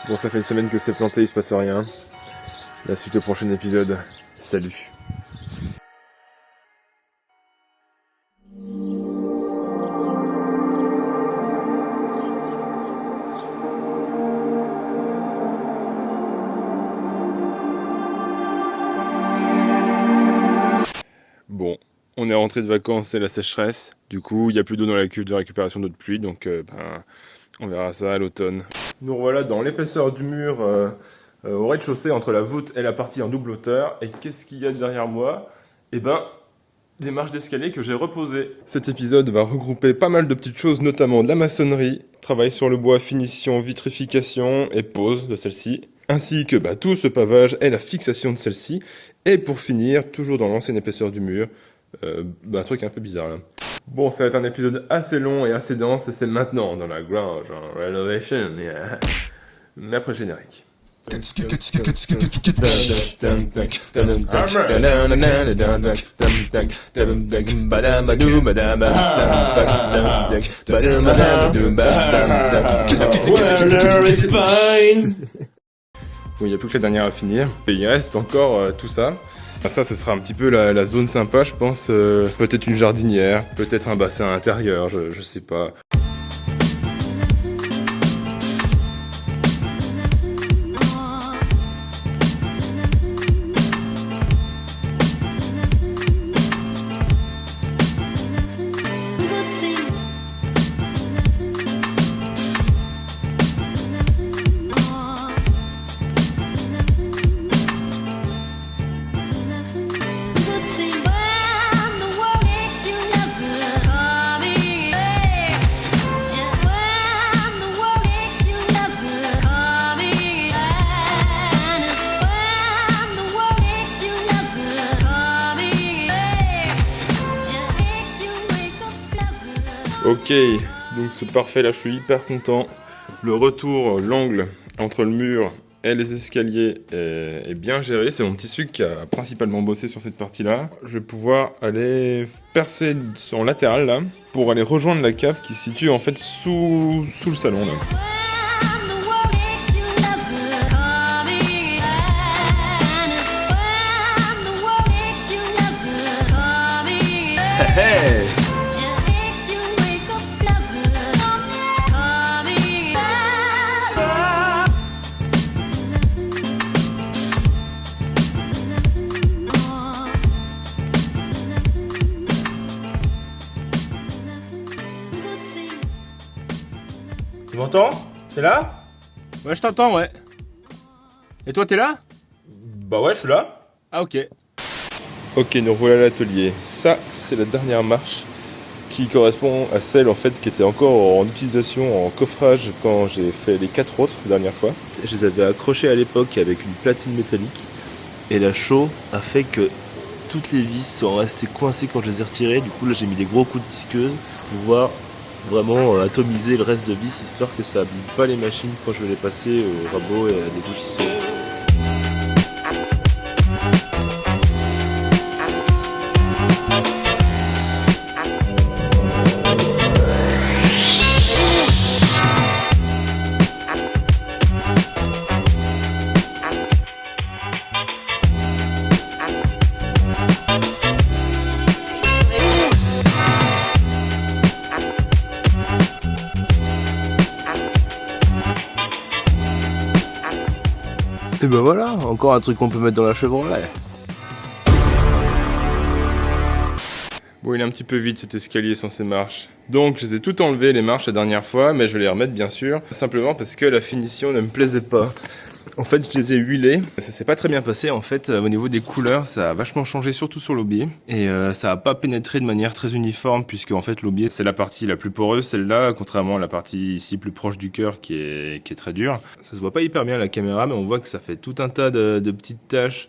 Bon, ça fait une semaine que c'est planté, il se passe rien. La suite au prochain épisode. Salut. Bon, on est rentré de vacances, c'est la sécheresse. Du coup, il n'y a plus d'eau dans la cuve de récupération d'eau de pluie, donc on verra ça à l'automne. Nous voilà dans l'épaisseur du mur au rez-de-chaussée entre la voûte et la partie en double hauteur. Et qu'est-ce qu'il y a derrière moi? Eh ben, des marches d'escalier que j'ai reposées. Cet épisode va regrouper pas mal de petites choses, notamment de la maçonnerie, travail sur le bois, finition, vitrification et pose de celle-ci, ainsi que tout ce pavage et la fixation de celle-ci. Et pour finir, toujours dans l'ancienne épaisseur du mur, un truc un peu bizarre là. Bon, ça va être un épisode assez long et assez dense, et c'est maintenant dans la Grange en Renovation. Mais après le générique. Bon, il n'y a plus que la dernière à finir. Et il reste encore tout ça. Ça, ce sera un petit peu la zone sympa, je pense. Peut-être une jardinière, peut-être un bassin intérieur, je sais pas. Ok, donc c'est parfait, là je suis hyper content. Le retour, l'angle entre le mur et les escaliers est bien géré. C'est mon petit sucre qui a principalement bossé sur cette partie-là. Je vais pouvoir aller percer en latéral là, pour aller rejoindre la cave qui se situe en fait sous le salon là. Hey! Tu m'entends? T'es là? Ouais, je t'entends, ouais. Et toi, t'es là? Bah ouais, je suis là. Ah, ok. Ok, nous revoilà à l'atelier. Ça, c'est la dernière marche qui correspond à celle en fait qui était encore en utilisation en coffrage quand j'ai fait les 4 autres la dernière fois. Je les avais accrochées à l'époque avec une platine métallique et la chaux a fait que toutes les vis sont restées coincées quand je les ai retirées. Du coup là j'ai mis des gros coups de disqueuse pour pouvoir vraiment atomiser le reste de vis histoire que ça abîme pas les machines quand je vais les passer au rabot et à la dégouchisseuse. Et ben voilà, encore un truc qu'on peut mettre dans la Chevrolet. Bon, il est un petit peu vide cet escalier sans ces marches. Donc je les ai toutes enlevées les marches la dernière fois, mais je vais les remettre bien sûr. Simplement parce que la finition ne me plaisait pas. En fait, je les ai huilés. Ça s'est pas très bien passé en fait. Au niveau des couleurs, ça a vachement changé, surtout sur l'aubier. Et ça a pas pénétré de manière très uniforme, puisque en fait l'aubier c'est la partie la plus poreuse, celle-là, contrairement à la partie ici plus proche du cœur qui est très dure. Ça se voit pas hyper bien à la caméra, mais on voit que ça fait tout un tas de petites taches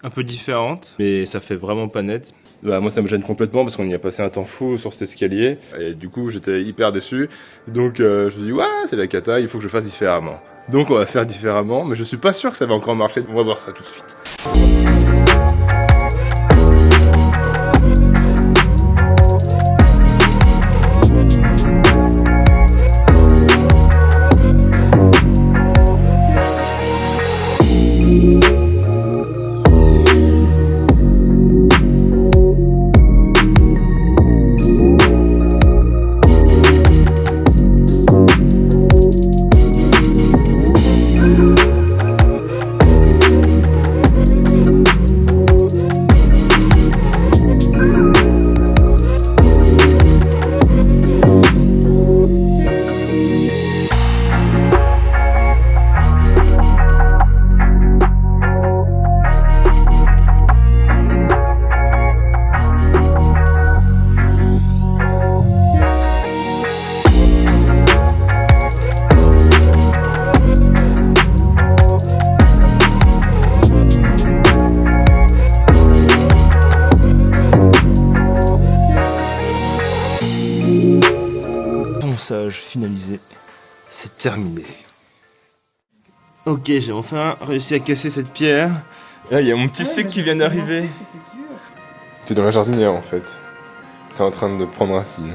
un peu différentes, mais ça fait vraiment pas net. Moi ça me gêne complètement parce qu'on y a passé un temps fou sur cet escalier et du coup j'étais hyper déçu. Donc je me suis dit ouais, c'est la cata, il faut que je fasse différemment. Donc on va faire différemment, mais je suis pas sûr que ça va encore marcher, on va voir ça tout de suite. finalisé. C'est terminé. Ok, j'ai enfin réussi à casser cette pierre. Là, il y a mon petit sucre qui vient d'arriver. T'es dans la jardinière en fait. T'es en train de prendre racine.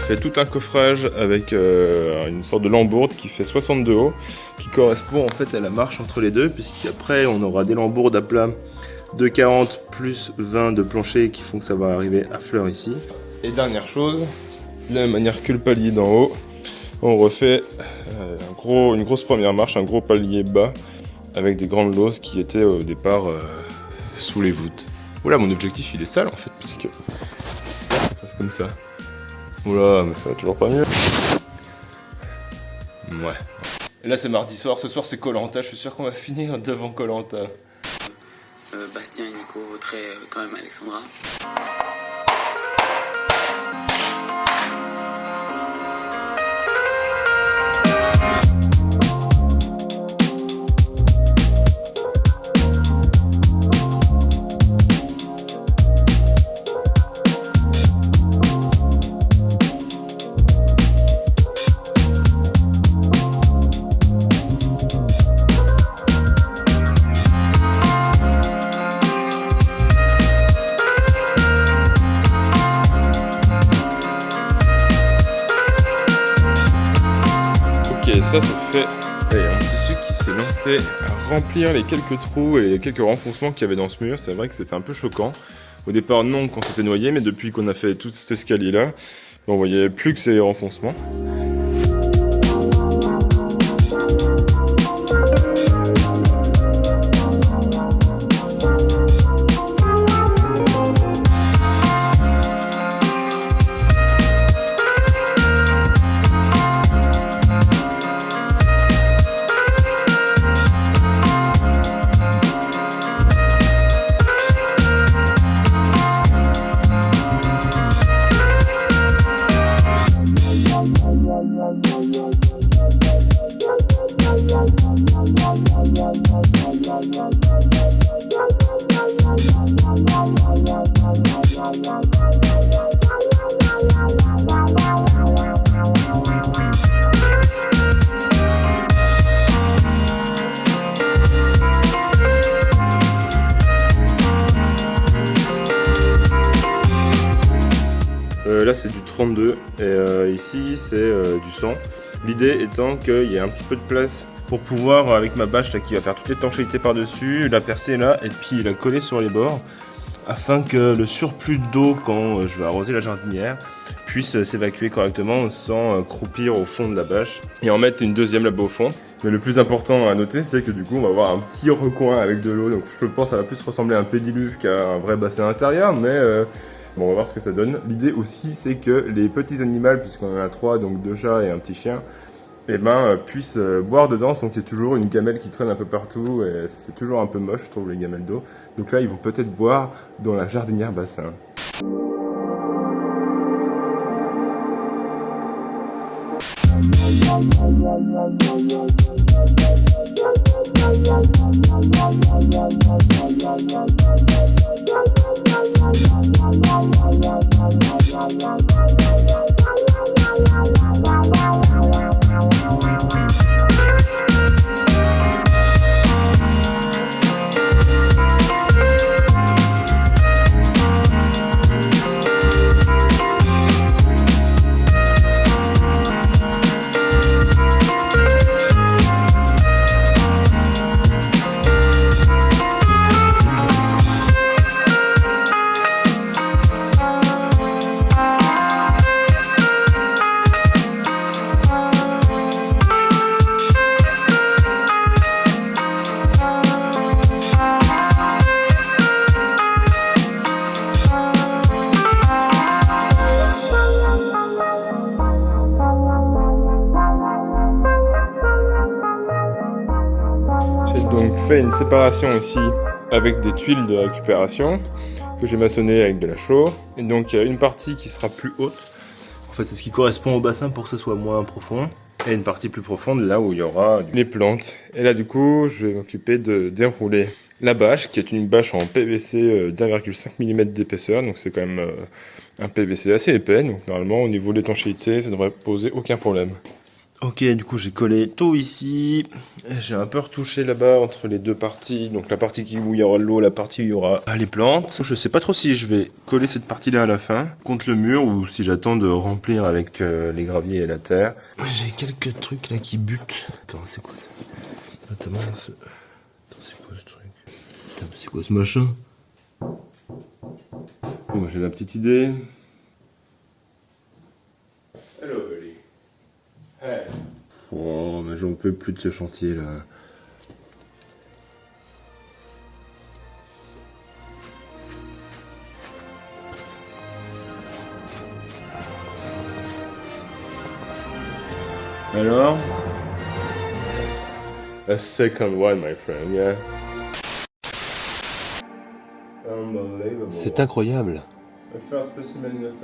Fait tout un coffrage avec une sorte de lambourde qui fait 60 de haut, qui correspond en fait à la marche entre les deux, puisqu'après on aura des lambourdes à plat de 40 plus 20 de plancher qui font que ça va arriver à fleur ici. Et dernière chose, de la même manière que le palier d'en haut, on refait une grosse première marche, un gros palier bas avec des grandes losses qui étaient au départ sous les voûtes. Voilà, mon objectif il est sale en fait, puisque c'est comme ça. Oula, mais ça va toujours pas mieux. Ouais. Et là c'est mardi soir, ce soir c'est Koh-Lanta, je suis sûr qu'on va finir devant Koh-Lanta. Bastien et Nico voteraient quand même Alexandra. Ça c'est fait. Et un petit sucre qui s'est lancé à remplir les quelques trous et les quelques renfoncements qu'il y avait dans ce mur. C'est vrai que c'était un peu choquant. Au départ non quand c'était noyé, mais depuis qu'on a fait tout cet escalier là, on voyait plus que ces renfoncements. Là c'est du 32 et ici c'est du 100. L'idée étant qu'il y ait un petit peu de place pour pouvoir, avec ma bâche là, qui va faire toute l'étanchéité par dessus, la percer là et puis la coller sur les bords afin que le surplus d'eau quand je vais arroser la jardinière puisse s'évacuer correctement sans croupir au fond de la bâche et en mettre une deuxième là-bas au fond. Mais le plus important à noter c'est que du coup on va avoir un petit recoin avec de l'eau, donc je pense que ça va plus ressembler à un pédiluve qu'à un vrai bassin intérieur, mais bon, on va voir ce que ça donne. L'idée aussi, c'est que les petits animaux, puisqu'on en a 3, donc 2 chats et un petit chien, puissent boire dedans, sans qu'il y ait toujours une gamelle qui traîne un peu partout. Et c'est toujours un peu moche, je trouve, les gamelles d'eau. Donc là, ils vont peut-être boire dans la jardinière bassin. fait une séparation ici avec des tuiles de récupération que j'ai maçonnées avec de la chaux. Et donc il y a une partie qui sera plus haute. En fait, c'est ce qui correspond au bassin pour que ce soit moins profond. Et une partie plus profonde là où il y aura les plantes. Et là du coup, je vais m'occuper de dérouler la bâche, qui est une bâche en PVC d'1,5 mm d'épaisseur. Donc c'est quand même un PVC assez épais. Donc normalement, au niveau de l'étanchéité, ça devrait poser aucun problème. Ok, du coup j'ai collé tout ici, j'ai un peu retouché là-bas entre les deux parties, donc la partie où il y aura l'eau, la partie où il y aura les plantes. Je sais pas trop si je vais coller cette partie-là à la fin, contre le mur, ou si j'attends de remplir avec les graviers et la terre. J'ai quelques trucs là qui butent. Attends, c'est quoi ça? Attends, c'est quoi ce truc? Putain, c'est quoi ce machin? Bon, j'ai la petite idée. Hello, buddy. Hey. Oh, mais j'en peux plus de ce chantier là. Alors? A second one, my friend, yeah. Unbelievable. C'est incroyable.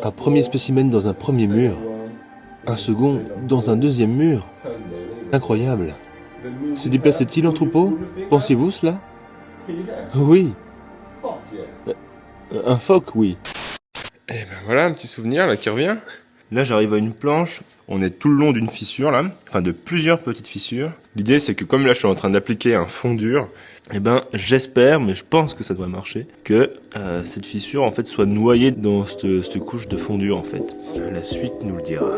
Un premier spécimen dans un premier mur. Un second dans un deuxième mur. Incroyable. Se déplaçait-il en troupeau? Pensez-vous cela? Oui. Un phoque, oui. Et ben voilà, un petit souvenir là qui revient. Là j'arrive à une planche, on est tout le long d'une fissure là, enfin de plusieurs petites fissures. L'idée c'est que comme là je suis en train d'appliquer un fond dur, et ben j'espère, mais je pense que ça doit marcher, que cette fissure en fait soit noyée dans cette couche de fondu en fait. La suite nous le dira.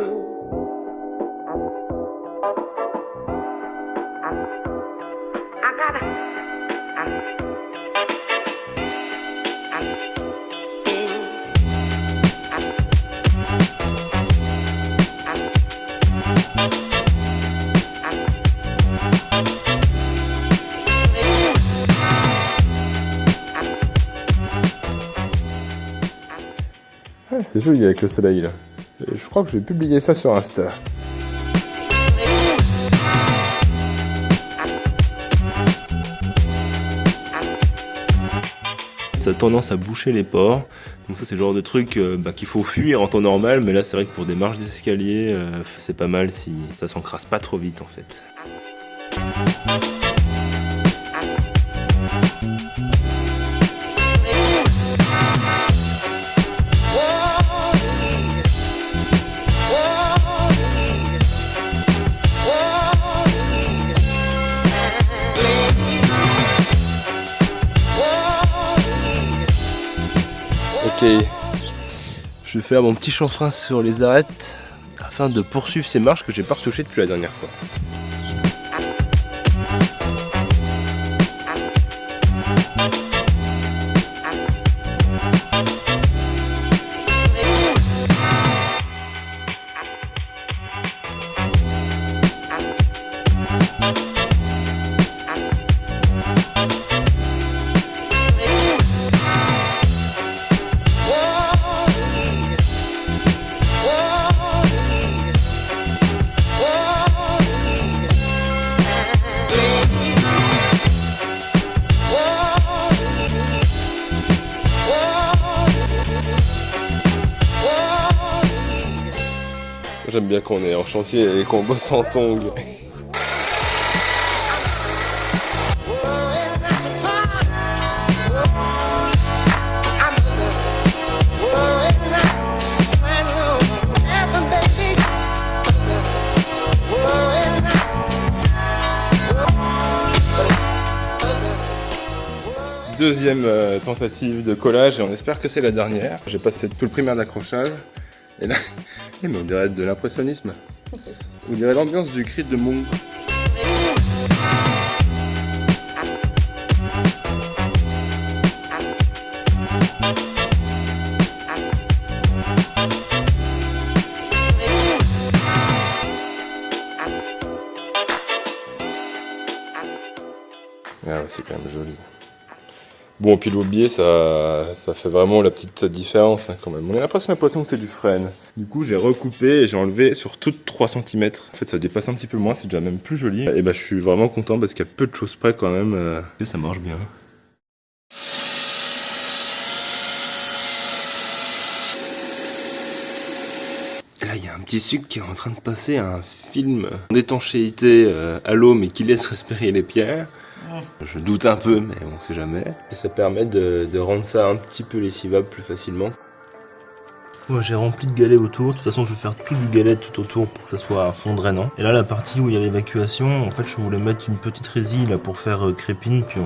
Ah, c'est joli avec le soleil là. Je crois que je vais publier ça sur Insta. Ça a tendance à boucher les pores. Donc ça c'est le genre de truc qu'il faut fuir en temps normal. Mais là c'est vrai que pour des marches d'escalier, c'est pas mal si ça s'encrasse pas trop vite en fait. Ok, je vais faire mon petit chanfrein sur les arêtes afin de poursuivre ces marches que j'ai pas retouchées depuis la dernière fois. J'aime bien qu'on est en chantier et qu'on bosse en tongs. Deuxième tentative de collage et on espère que c'est la dernière. J'ai passé tout le primaire d'accrochage et là, mais on dirait de l'impressionnisme. On dirait l'ambiance du cri de Munch. Ah ouais, c'est quand même joli. Bon, puis l'aubier, ça fait vraiment la petite différence hein, quand même. On a presque l'impression que c'est du frêne. Du coup, j'ai recoupé et j'ai enlevé sur toutes 3 cm. En fait, ça dépasse un petit peu moins, c'est déjà même plus joli. Et bah, je suis vraiment content parce qu'il y a peu de choses près quand même. Et ça marche bien. Et là, il y a un petit sucre qui est en train de passer un film d'étanchéité à l'eau, mais qui laisse respirer les pierres. Je doute un peu, mais on sait jamais. Et ça permet de rendre ça un petit peu lessivable plus facilement. Moi j'ai rempli de galets autour. De toute façon, je vais faire tout du galet tout autour pour que ça soit à fond drainant. Et là, la partie où il y a l'évacuation, en fait, je voulais mettre une petite résille là pour faire crépine. Puis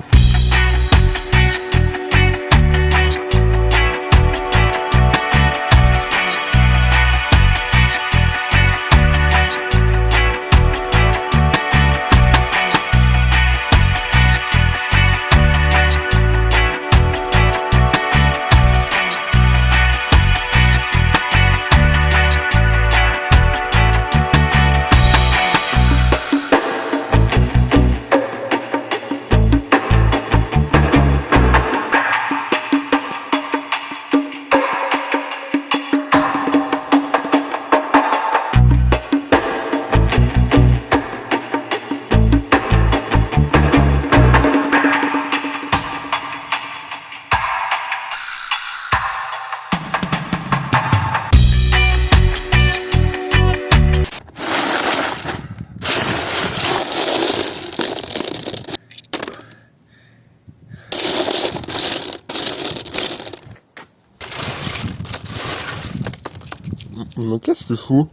mais qu'est-ce que tu fous?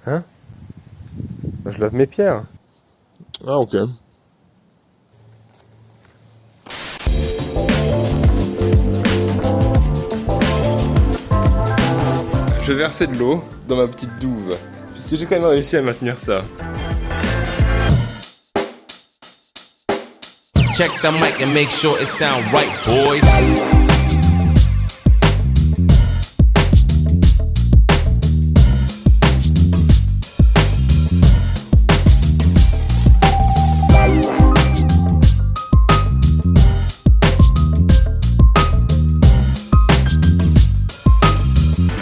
Hein? Je lave mes pierres. Ah ok. Je vais verser de l'eau dans ma petite douve. Puisque j'ai quand même réussi à maintenir ça. Check the mic and make sure it sound right, boys.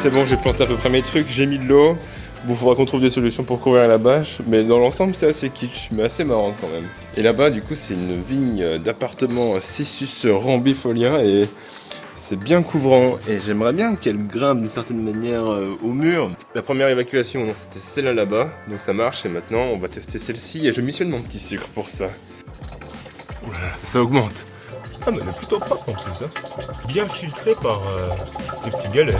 C'est bon, j'ai planté à peu près mes trucs, j'ai mis de l'eau. Bon, faudra qu'on trouve des solutions pour couvrir la bâche, mais dans l'ensemble, c'est assez kitsch, mais assez marrant quand même. Et là-bas, du coup, c'est une vigne d'appartements Cissus rambifolia et c'est bien couvrant. Et j'aimerais bien qu'elle grimpe d'une certaine manière au mur. La première évacuation, donc, c'était celle-là là-bas, donc ça marche. Et maintenant, on va tester celle-ci et je missionne mon petit sucre pour ça. Ouh là là, ça augmente. Ah, mais elle est plutôt propre en plus, hein. Bien filtré par des petits galets.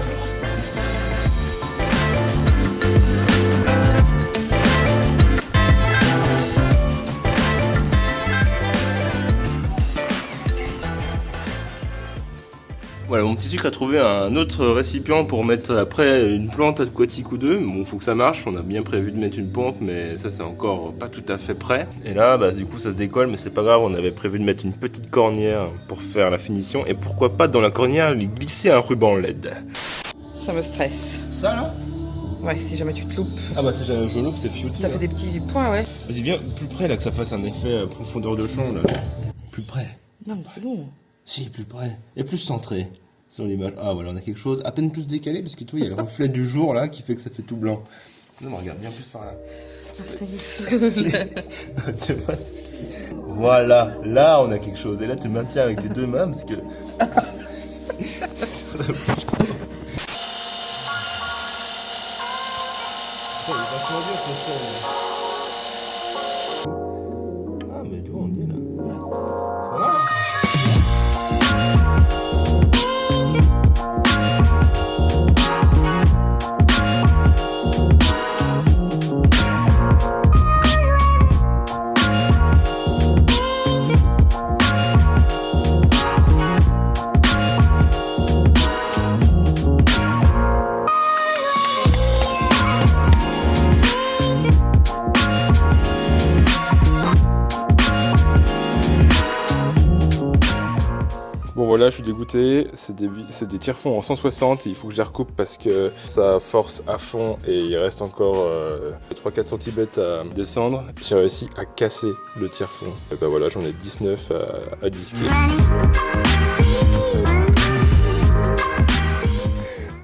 Voilà, mon petit sucre a trouvé un autre récipient pour mettre après une plante aquatique ou deux. Bon, faut que ça marche, on a bien prévu de mettre une pompe, mais ça c'est encore pas tout à fait prêt. Et là, bah, du coup ça se décolle, mais c'est pas grave, on avait prévu de mettre une petite cornière pour faire la finition. Et pourquoi pas dans la cornière lui glisser un ruban LED. Ça me stresse. Ça là? Ouais, si jamais tu te loupes. Ah bah si jamais je me loupe, c'est foutu. Ça fait des petits points, ouais. Vas-y, viens plus près là, que ça fasse un effet profondeur de champ là. Plus près. Non, mais c'est bon. Si, plus près. Et plus centré sur l'image. Ah voilà, on a quelque chose à peine plus décalé parce que tu vois, il y a le reflet du jour là qui fait que ça fait tout blanc. Non, mais regarde bien plus par là. Ah, putain, il est Tu vois voilà, là on a quelque chose. Et là tu maintiens avec tes deux mains parce que. Ça bouge trop. Ah mais tu vois, on y est là. C'est pas mal. voilà, je suis dégoûté, c'est des tire-fonds en 160 et il faut que je les recoupe parce que ça force à fond et il reste encore 3-4 cm à descendre. J'ai réussi à casser le tire-fond. Et bah voilà, j'en ai 19 à disquer.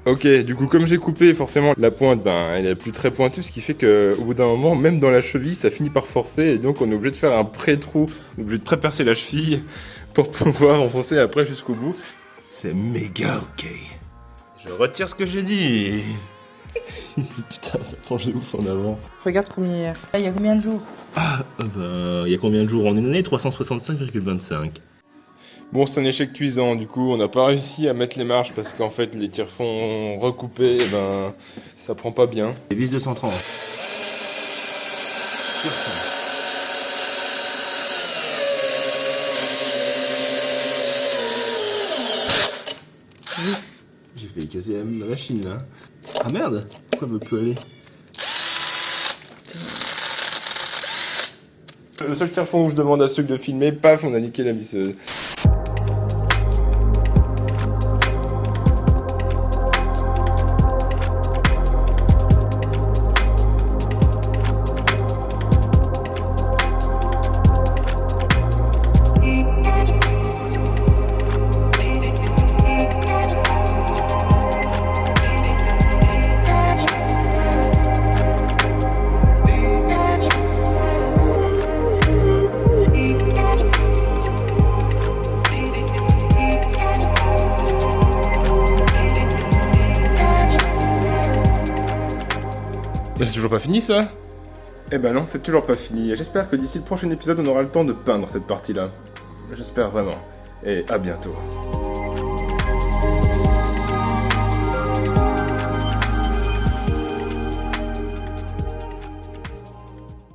Ok, du coup comme j'ai coupé, forcément la pointe, elle est plus très pointue, ce qui fait qu'au bout d'un moment, même dans la cheville, ça finit par forcer et donc on est obligé de faire un pré-trou, on est obligé de pré-percer la cheville pour pouvoir enfoncer après jusqu'au bout. C'est méga ok. Je retire ce que j'ai dit. Putain, ça penche de ouf en avant. Regarde combien il y a. Il y a combien de jours? Il y a combien de jours en une année? 365,25. Bon, c'est un échec cuisant, du coup, on n'a pas réussi à mettre les marches parce qu'en fait, les tire-fonds recoupés, ça prend pas bien. Les vis 230. J'ai failli casser ma machine là. Ah merde, pourquoi elle veut plus aller? Le seul tire-fond où je demande à ceux de filmer, paf, on a niqué la visseuse. Mais c'est toujours pas fini ça? Eh ben non, c'est toujours pas fini. J'espère que d'ici le prochain épisode, on aura le temps de peindre cette partie-là. J'espère vraiment. Et à bientôt.